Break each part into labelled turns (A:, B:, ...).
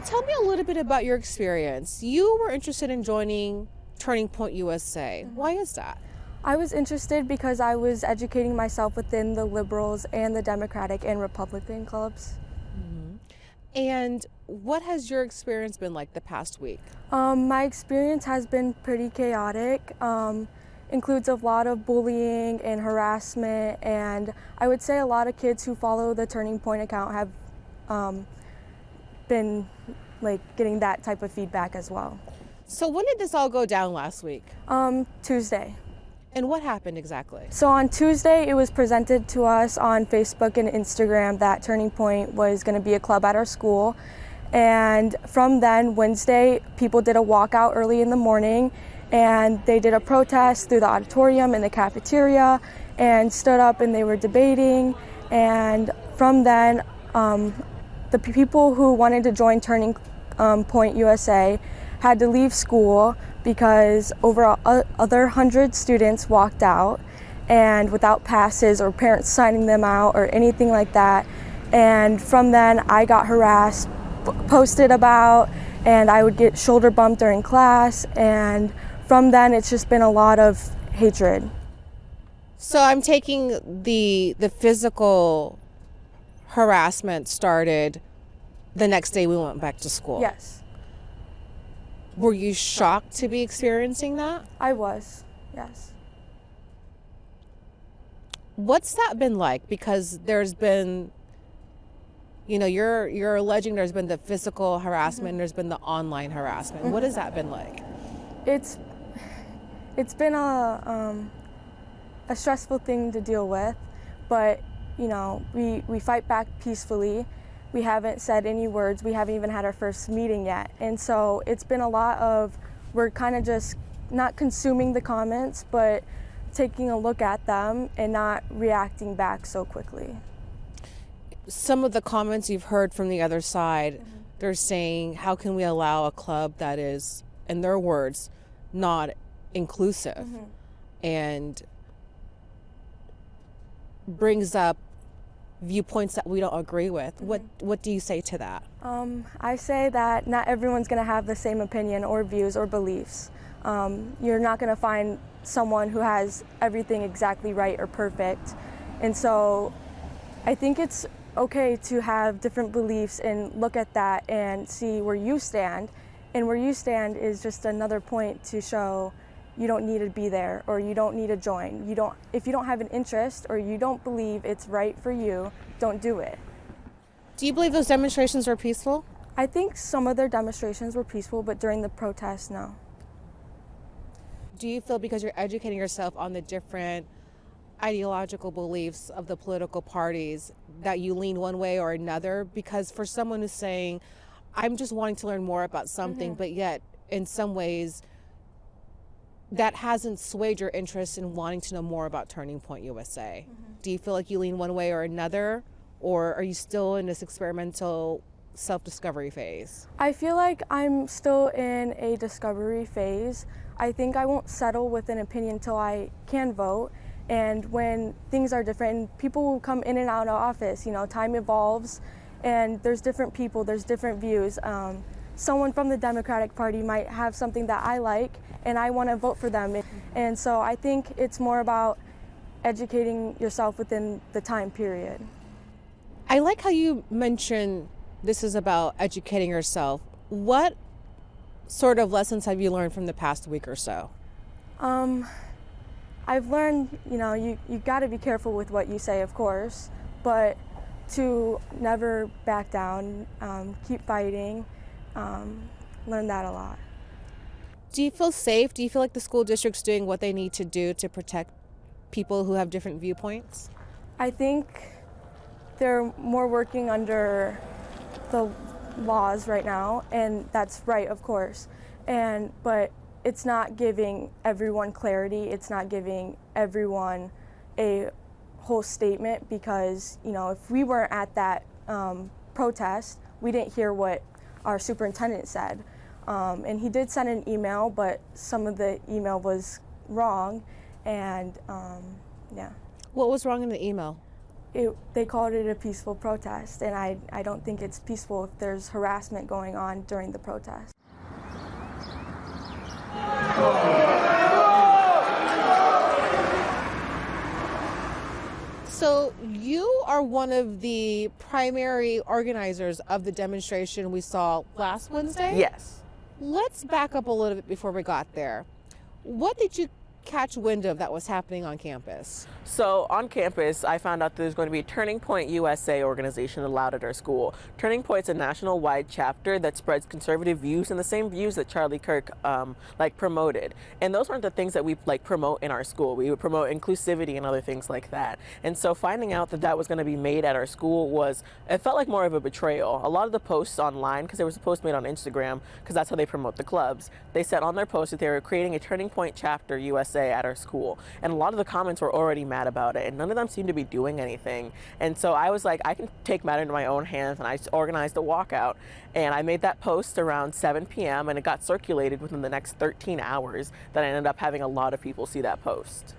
A: tell me a little bit about your experience. You were interested in joining Turning Point USA. Why is that?
B: I was interested because I was educating myself within the liberals and the Democratic and Republican clubs.
A: And what has your experience been like the past week?
B: My experience has been pretty chaotic. Includes a lot of bullying and harassment, and I would say a lot of kids who follow the Turning Point account have been getting that type of feedback as well.
A: So when did this all go down last week?
B: Tuesday.
A: And what happened exactly?
B: So on Tuesday, it was presented to us on Facebook and Instagram that Turning Point was going to be a club at our school. And from then, Wednesday, people did a walkout early in the morning, and they did a protest through the auditorium and the cafeteria and stood up and they were debating. And from then, the people who wanted to join Turning Point USA had to leave school because over other 100 students walked out and without passes or parents signing them out or anything like that. And from then I got harassed, posted about, and I would get shoulder bumped during class. And from then it's just been a lot of hatred.
A: So I'm taking the physical harassment started the next day we went back to school.
B: Yes.
A: Were you shocked to be experiencing that?
B: I was, yes.
A: What's that been like? Because there's been, you're alleging there's been the physical harassment and there's been the online harassment. What has that been like?
B: It's been a stressful thing to deal with, but we fight back peacefully. We haven't said any words. We haven't even had our first meeting yet. And so it's been a lot of, we're kind of just not consuming the comments, but taking a look at them and not reacting back so quickly.
A: Some of the comments you've heard from the other side, they're saying, how can we allow a club that is, in their words, not inclusive and brings up viewpoints that we don't agree with? What do you say to that?
B: I say that not everyone's going to have the same opinion or views or beliefs. You're not going to find someone who has everything exactly right or perfect. And so I think it's okay to have different beliefs and look at that and see where you stand. And where you stand is just another point to show you don't need to be there or you don't need to join. If you don't have an interest or you don't believe it's right for you, don't do it.
A: Do you believe those demonstrations were peaceful?
B: I think some of their demonstrations were peaceful, but during the protests, no.
A: Do you feel because you're educating yourself on the different ideological beliefs of the political parties that you lean one way or another? Because for someone who's saying, I'm just wanting to learn more about something, but yet in some ways that hasn't swayed your interest in wanting to know more about Turning Point USA. Do you feel like you lean one way or another, or are you still in this experimental self-discovery phase?
B: I feel like I'm still in a discovery phase. I think I won't settle with an opinion until I can vote. And when things are different, people will come in and out of office. Time evolves, and there's different people, there's different views. Someone from the Democratic Party might have something that I like, and I want to vote for them. And so I think it's more about educating yourself within the time period.
A: I like how you mentioned this is about educating yourself. What sort of lessons have you learned from the past week or so?
B: I've learned, you got to be careful with what you say, of course, but to never back down, keep fighting, learn that a lot.
A: Do you feel safe? Do you feel like the school district's doing what they need to do to protect people who have different viewpoints?
B: I think they're more working under the laws right now, and that's right, of course. But it's not giving everyone clarity. It's not giving everyone a whole statement because, if we weren't at that protest, we didn't hear what our superintendent said. And he did send an email, but some of the email was wrong. And yeah.
A: What was wrong in the email?
B: they called it a peaceful protest, and I don't think it's peaceful if there's harassment going on during the protest.
A: So you are one of the primary organizers of the demonstration we saw last Wednesday?
C: Yes.
A: Let's back up a little bit before we got there. What did you catch wind of that was happening on campus?
C: So on campus, I found out there's going to be a Turning Point USA organization allowed at our school. Turning Point's a national-wide chapter that spreads conservative views and the same views that Charlie Kirk promoted. And those aren't the things that we promote in our school. We would promote inclusivity and other things like that. And so finding out that that was going to be made at our school it felt like more of a betrayal. A lot of the posts online, because there was a post made on Instagram, because that's how they promote the clubs, they said on their post that they were creating a Turning Point chapter USA at our school, and a lot of the comments were already mad about it, and none of them seemed to be doing anything. And so I was like, I can take matters into my own hands, and I organized a walkout, and I made that post around 7 p.m. and it got circulated within the next 13 hours that I ended up having a lot of people see that post.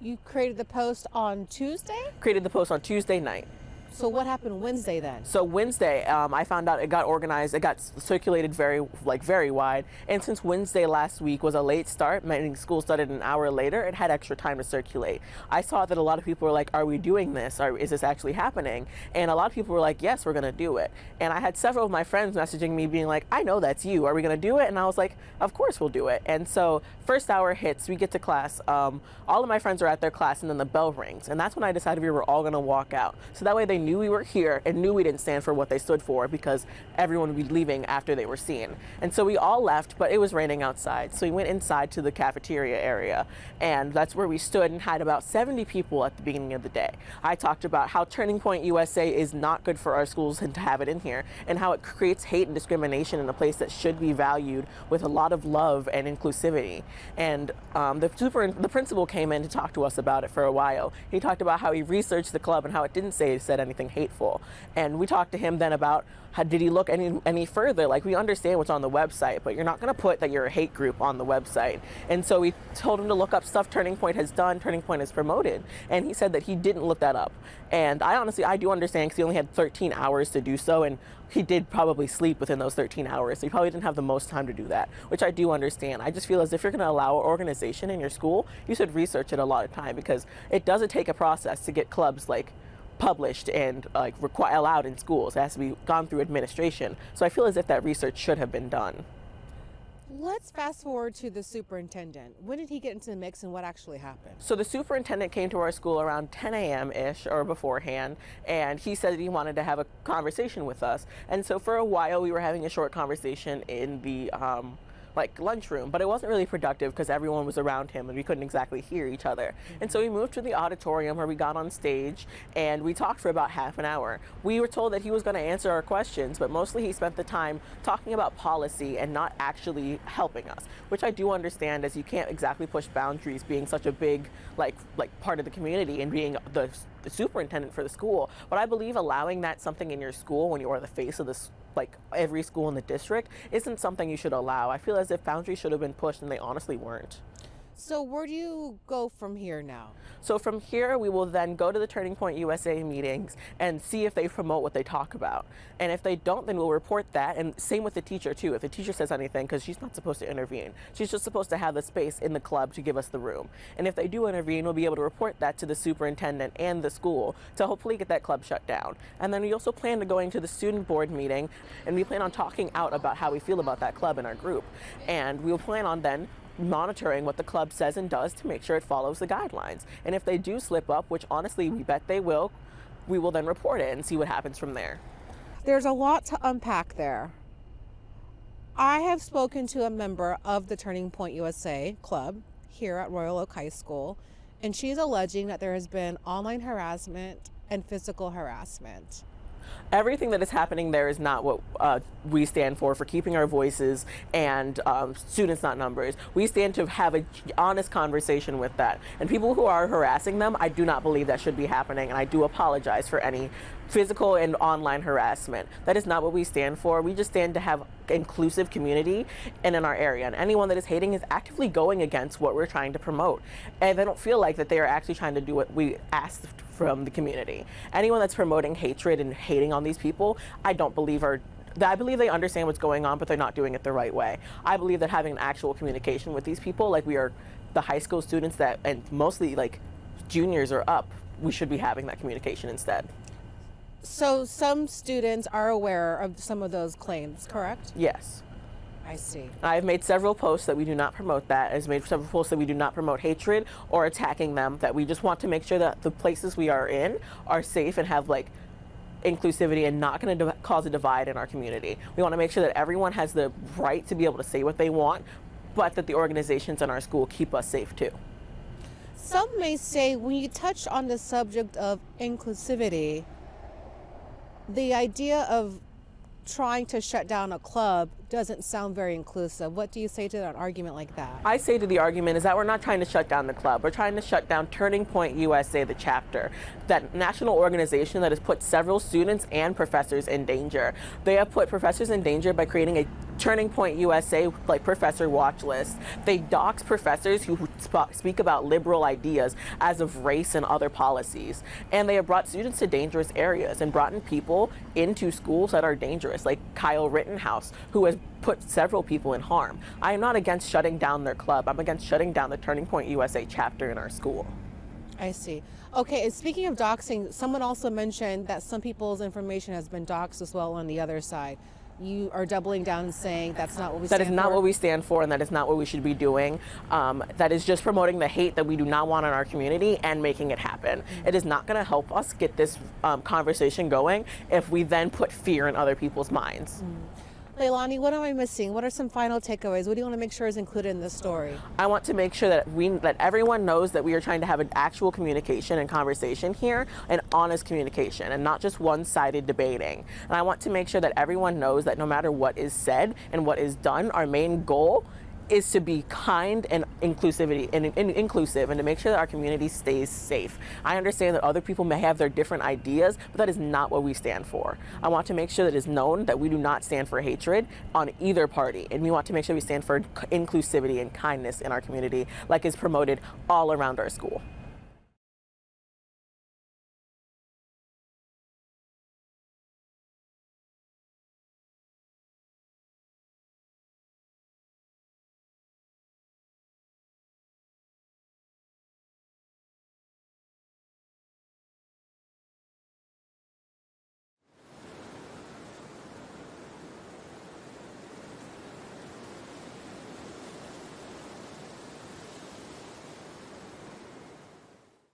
A: You created the post on Tuesday?
C: Created the post on Tuesday night.
A: So what happened Wednesday then?
C: So Wednesday, I found out it got organized, it got circulated very wide. And since Wednesday last week was a late start, meaning school started an hour later, it had extra time to circulate. I saw that a lot of people were like, are we doing this? Is this actually happening? And a lot of people were like, yes, we're going to do it. And I had several of my friends messaging me being like, I know that's you. Are we going to do it? And I was like, of course we'll do it. And so first hour hits, we get to class. All of my friends are at their class, and then the bell rings. And that's when I decided we were all going to walk out. So that way they knew we were here and knew we didn't stand for what they stood for, because everyone would be leaving after they were seen. And so we all left, but it was raining outside. So we went inside to the cafeteria area, and that's where we stood and had about 70 people at the beginning of the day. I talked about how Turning Point USA is not good for our schools and to have it in here, and how it creates hate and discrimination in a place that should be valued with a lot of love and inclusivity. And the principal came in to talk to us about it for a while. He talked about how he researched the club and how it didn't say it said anything hateful. And we talked to him then about did he look any further? Like, we understand what's on the website, but you're not going to put that you're a hate group on the website. And so we told him to look up stuff Turning Point has done, Turning Point has promoted. And he said that he didn't look that up. And I do understand, because he only had 13 hours to do so, and he did probably sleep within those 13 hours. So he probably didn't have the most time to do that, which I do understand. I just feel as if you're going to allow an organization in your school, you should research it a lot of time, because it doesn't take a process to get clubs published and allowed in schools. It has to be gone through administration. So I feel as if that research should have been done.
A: Let's fast forward to the superintendent. When did he get into the mix, and what actually happened?
C: So the superintendent came to our school around 10 a.m.-ish or beforehand, and he said that he wanted to have a conversation with us. And so for a while we were having a short conversation in the lunchroom, but it wasn't really productive because everyone was around him and we couldn't exactly hear each other. And so we moved to the auditorium where we got on stage and we talked for about half an hour. We were told that he was going to answer our questions, but mostly he spent the time talking about policy and not actually helping us, which I do understand, as you can't exactly push boundaries being such a big part of the community and being the superintendent for the school. But I believe allowing that something in your school when you are the face of this every school in the district isn't something you should allow. I feel as if boundaries should have been pushed, and they honestly weren't.
A: So where do you go from here now?
C: So from here, we will then go to the Turning Point USA meetings and see if they promote what they talk about. And if they don't, then we'll report that. And same with the teacher too. If the teacher says anything, because she's not supposed to intervene, she's just supposed to have the space in the club to give us the room. And if they do intervene, we'll be able to report that to the superintendent and the school to hopefully get that club shut down. And then we also plan to going to the student board meeting, and we plan on talking out about how we feel about that club in our group. And we'll plan on then monitoring what the club says and does to make sure it follows the guidelines. And if they do slip up, which honestly we bet they will, we will then report it and see what happens from there.
A: There's a lot to unpack there. I have spoken to a member of the Turning Point USA club here at Royal Oak High School, and she's alleging that there has been online harassment and physical harassment.
C: Everything that is happening there is not what we stand for keeping our voices and students, not numbers. We stand to have an honest conversation with that. And people who are harassing them, I do not believe that should be happening, and I do apologize for any physical and online harassment. That is not what we stand for. We just stand to have inclusive community and in our area. And anyone that is hating is actively going against what we're trying to promote. And they don't feel like that they are actually trying to do what we asked from the community. Anyone that's promoting hatred and hating on these people, I believe they understand what's going on, but they're not doing it the right way. I believe that having an actual communication with these people, like we are the high school students that, and mostly like juniors or up, we should be having that communication instead.
A: So some students are aware of some of those claims, correct?
C: Yes.
A: I see.
C: I've made several posts that we do not promote that. I've made several posts that we do not promote hatred or attacking them, that we just want to make sure that the places we are in are safe and have like inclusivity and not going to cause a divide in our community. We want to make sure that everyone has the right to be able to say what they want, but that the organizations in our school keep us safe too.
A: Some may say, when you touch on the subject of inclusivity, the idea of trying to shut down a club doesn't sound very inclusive. What do you say to an argument like that?
C: I say to the argument is that we're not trying to shut down the club. We're trying to shut down Turning Point USA, the chapter, that national organization that has put several students and professors in danger. They have put professors in danger by creating a Turning Point USA like professor watch list. They dox professors who speak about liberal ideas as of race and other policies. And they have brought students to dangerous areas and brought in people into schools that are dangerous, like Kyle Rittenhouse, who has put several people in harm. I am not against shutting down their club. I'm against shutting down the Turning Point USA chapter in our school.
A: I see. Okay, and speaking of doxing, someone also mentioned that some people's information has been doxed as well on the other side. You are doubling down and saying that's not what we stand for?
C: That is not what we stand for, and that is not what we should be doing. That is just promoting the hate that we do not want in our community and making it happen. Mm-hmm. It is not going to help us get this conversation going if we then put fear in other people's minds.
A: Mm-hmm. Leilani, what am I missing? What are some final takeaways? What do you want to make sure is included in this story?
C: I want to make sure that everyone knows that we are trying to have an actual communication and conversation here, an honest communication, and not just one-sided debating. And I want to make sure that everyone knows that no matter what is said and what is done, our main goal is to be kind and inclusive and to make sure that our community stays safe. I understand that other people may have their different ideas, but that is not what we stand for. I want to make sure that it is known that we do not stand for hatred on either party, and we want to make sure we stand for inclusivity and kindness in our community, like is promoted all around our school.